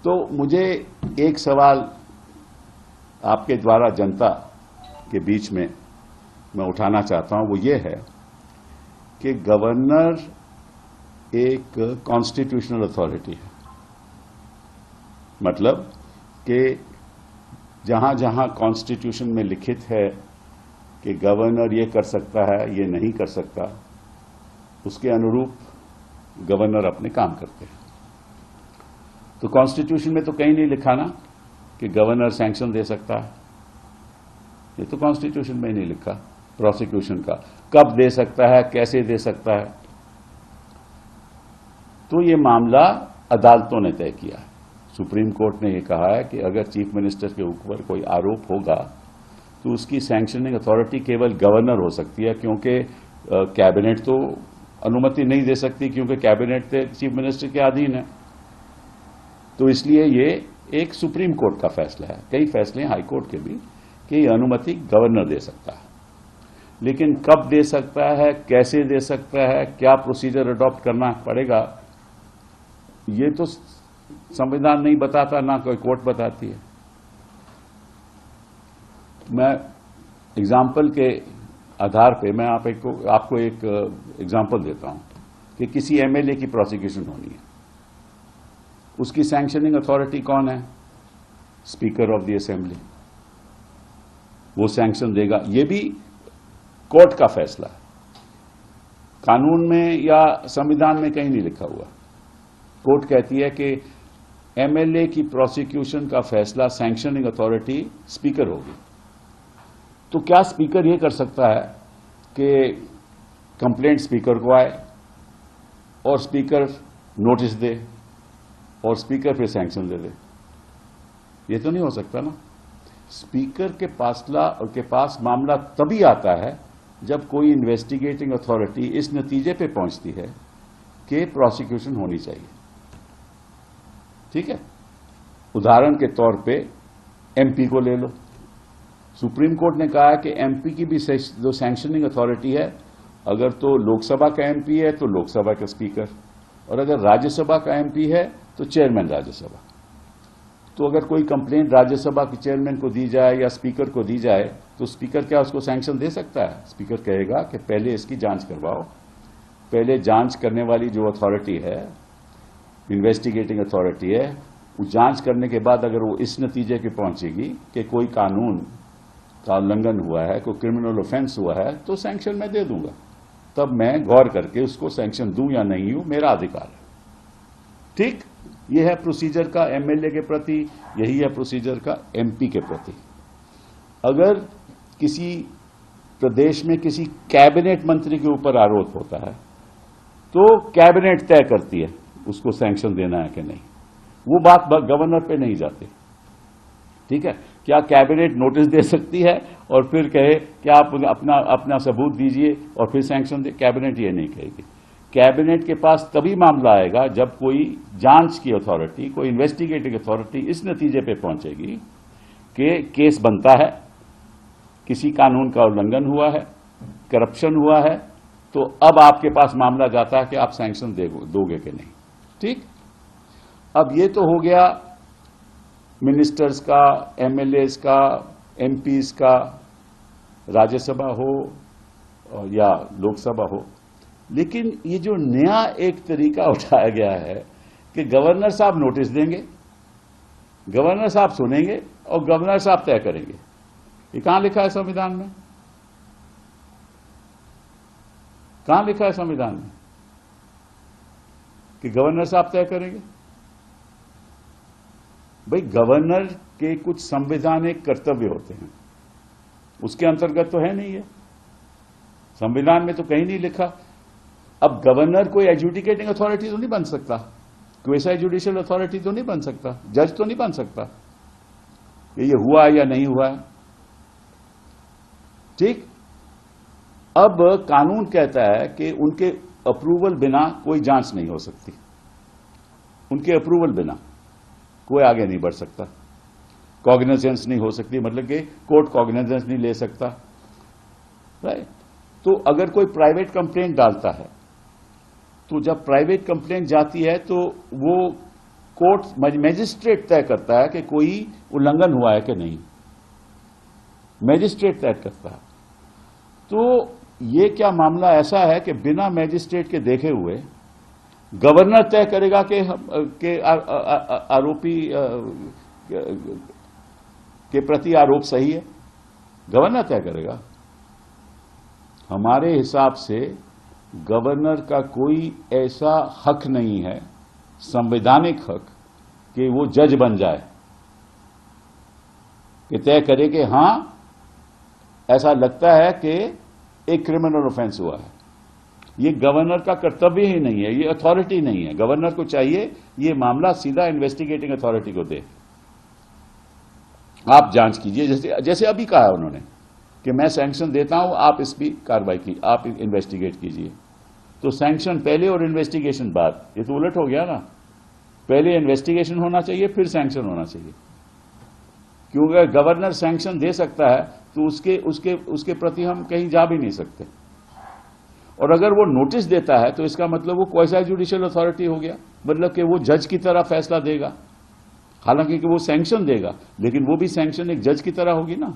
तो मुझे एक सवाल आपके द्वारा जनता के बीच में मैं उठाना चाहता हूं, वो ये है कि गवर्नर एक कॉन्स्टिट्यूशनल अथॉरिटी है। मतलब कि जहां जहां कॉन्स्टिट्यूशन में लिखित है कि गवर्नर ये कर सकता है, ये नहीं कर सकता, उसके अनुरूप गवर्नर अपने काम करते हैं। तो कॉन्स्टिट्यूशन में तो कहीं नहीं लिखा ना कि गवर्नर सैंक्शन दे सकता है। ये तो कॉन्स्टिट्यूशन में ही नहीं लिखा। प्रोसिक्यूशन का कब दे सकता है, कैसे दे सकता है, तो ये मामला अदालतों ने तय किया है। सुप्रीम कोर्ट ने यह कहा है कि अगर चीफ मिनिस्टर के ऊपर कोई आरोप होगा तो उसकी सैंक्शनिंग अथॉरिटी केवल गवर्नर हो सकती है, क्योंकि कैबिनेट तो अनुमति नहीं दे सकती, क्योंकि कैबिनेट चीफ मिनिस्टर के अधीन है। तो इसलिए ये एक सुप्रीम कोर्ट का फैसला है। कई फैसले हाई कोर्ट के भी कि ये अनुमति गवर्नर दे सकता है, लेकिन कब दे सकता है, कैसे दे सकता है, क्या प्रोसीजर अडॉप्ट करना पड़ेगा, ये तो संविधान नहीं बताता, ना कोई कोर्ट बताती है। मैं एग्जाम्पल के आधार पे मैं आपको एक एग्जाम्पल देता हूं कि किसी एमएलए की प्रोसिक्यूशन होनी है। उसकी सैंक्शनिंग अथॉरिटी कौन है? Speaker of the assembly. वो सैंक्शन देगा। ये भी कोर्ट का फैसला है, कानून में या संविधान में कहीं नहीं लिखा हुआ। कोर्ट कहती है कि एमएलए की प्रोसिक्यूशन का फैसला सैंक्शनिंग अथॉरिटी स्पीकर होगी। तो क्या स्पीकर यह कर सकता है कि कंप्लेंट स्पीकर को आए और स्पीकर नोटिस दे और स्पीकर फिर सैंक्शन दे दे? ये तो नहीं हो सकता ना। स्पीकर के पास मामला तभी आता है जब कोई इन्वेस्टिगेटिंग अथॉरिटी इस नतीजे पे पहुंचती है कि प्रोसिक्यूशन होनी चाहिए। ठीक है, उदाहरण के तौर पे एमपी को ले लो। सुप्रीम कोर्ट ने कहा है कि एमपी की भी जो सैंक्शनिंग अथॉरिटी है, अगर तो लोकसभा का एमपी है तो लोकसभा का स्पीकर, और अगर राज्यसभा का एमपी है तो चेयरमैन राज्यसभा। तो अगर कोई कंप्लेंट राज्यसभा के चेयरमैन को दी जाए या स्पीकर को दी जाए तो स्पीकर क्या उसको सैंक्शन दे सकता है? स्पीकर कहेगा कि पहले इसकी जांच करवाओ। पहले जांच करने वाली जो अथॉरिटी है, इन्वेस्टिगेटिंग अथॉरिटी है, वो जांच करने के बाद अगर वो इस नतीजे पे पहुंचेगी कि कोई कानून का उल्लंघन हुआ है, कोई क्रिमिनल ऑफेंस हुआ है, तो सैंक्शन मैं दे दूंगा। तब मैं गौर करके उसको सैंक्शन दूं या नहीं हूं, मेरा अधिकार है। ठीक, यह है प्रोसीजर का एमएलए के प्रति, यही है प्रोसीजर का एमपी के प्रति। अगर किसी प्रदेश में किसी कैबिनेट मंत्री के ऊपर आरोप होता है तो कैबिनेट तय करती है उसको सैंक्शन देना है कि नहीं। वो बात गवर्नर पे नहीं जाती। ठीक है, क्या कैबिनेट नोटिस दे सकती है और फिर कहे कि आप अपना सबूत दीजिए और फिर सैंक्शन दे? कैबिनेट ये नहीं कहेगी। कैबिनेट के पास तभी मामला आएगा जब कोई जांच की अथॉरिटी, कोई इन्वेस्टिगेटिंग अथॉरिटी इस नतीजे पे पहुंचेगी कि केस बनता है, किसी कानून का उल्लंघन हुआ है, करप्शन हुआ है, तो अब आपके पास मामला जाता है कि आप सैंक्शन दोगे कि नहीं। ठीक, अब ये तो हो गया मिनिस्टर्स का, एमएलएस का, एमपीज का, राज्यसभा हो या लोकसभा हो। लेकिन ये जो नया एक तरीका उठाया गया है कि गवर्नर साहब नोटिस देंगे, गवर्नर साहब सुनेंगे और गवर्नर साहब तय करेंगे। ये कहां लिखा है संविधान में? कहां लिखा है संविधान में कि गवर्नर साहब तय करेंगे? भाई, गवर्नर के कुछ संवैधानिक कर्तव्य होते हैं, उसके अंतर्गत तो है नहीं है। संविधान में तो कहीं नहीं लिखा। अब गवर्नर कोई एजुडिकेटिंग अथॉरिटी तो नहीं बन सकता, क्वेसा जुडिशियल अथॉरिटी तो नहीं बन सकता, जज तो नहीं बन सकता कि ये हुआ या नहीं हुआ है। ठीक, अब कानून कहता है कि उनके अप्रूवल बिना कोई जांच नहीं हो सकती। उनके अप्रूवल बिना कोई आगे नहीं बढ़ सकता। कॉग्निजेंस नहीं हो सकती, मतलब कि कोर्ट कॉग्निजेंस नहीं ले सकता। राइट। तो अगर कोई प्राइवेट कंप्लेंट डालता है तो जब प्राइवेट कंप्लेंट जाती है तो वो कोर्ट मैजिस्ट्रेट तय करता है कि कोई उल्लंघन हुआ है कि नहीं, मैजिस्ट्रेट तय करता है। तो ये क्या मामला ऐसा है कि बिना मैजिस्ट्रेट के देखे हुए गवर्नर तय करेगा कि आरोपी के प्रति आरोप सही है? गवर्नर तय करेगा। हमारे हिसाब से गवर्नर का कोई ऐसा हक नहीं है, संवैधानिक हक, कि वो जज बन जाए, कि तय करे कि हां ऐसा लगता है कि एक क्रिमिनल ऑफेंस हुआ है। ये गवर्नर का कर्तव्य ही नहीं है, ये अथॉरिटी नहीं है। गवर्नर को चाहिए ये मामला सीधा इन्वेस्टिगेटिंग अथॉरिटी को दे, आप जांच कीजिए। जैसे अभी कहा है उन्होंने कि मैं सैंक्शन देता हूं, आप इस पर कार्रवाई की, आप इन्वेस्टिगेट कीजिए। तो सैंक्शन पहले और इन्वेस्टिगेशन बाद, ये तो उलट हो गया ना। पहले इन्वेस्टिगेशन होना चाहिए, फिर सैंक्शन होना चाहिए। क्योंकि अगर गवर्नर सैंक्शन दे सकता है तो उसके प्रति हम कहीं जा भी नहीं सकते। और अगर वो नोटिस देता है तो इसका मतलब वो क्वासी जुडिशियल अथॉरिटी हो गया, मतलब कि वो जज की तरह फैसला देगा। हालांकि कि वो सैंक्शन देगा, लेकिन वो भी सैंक्शन एक जज की तरह होगी ना।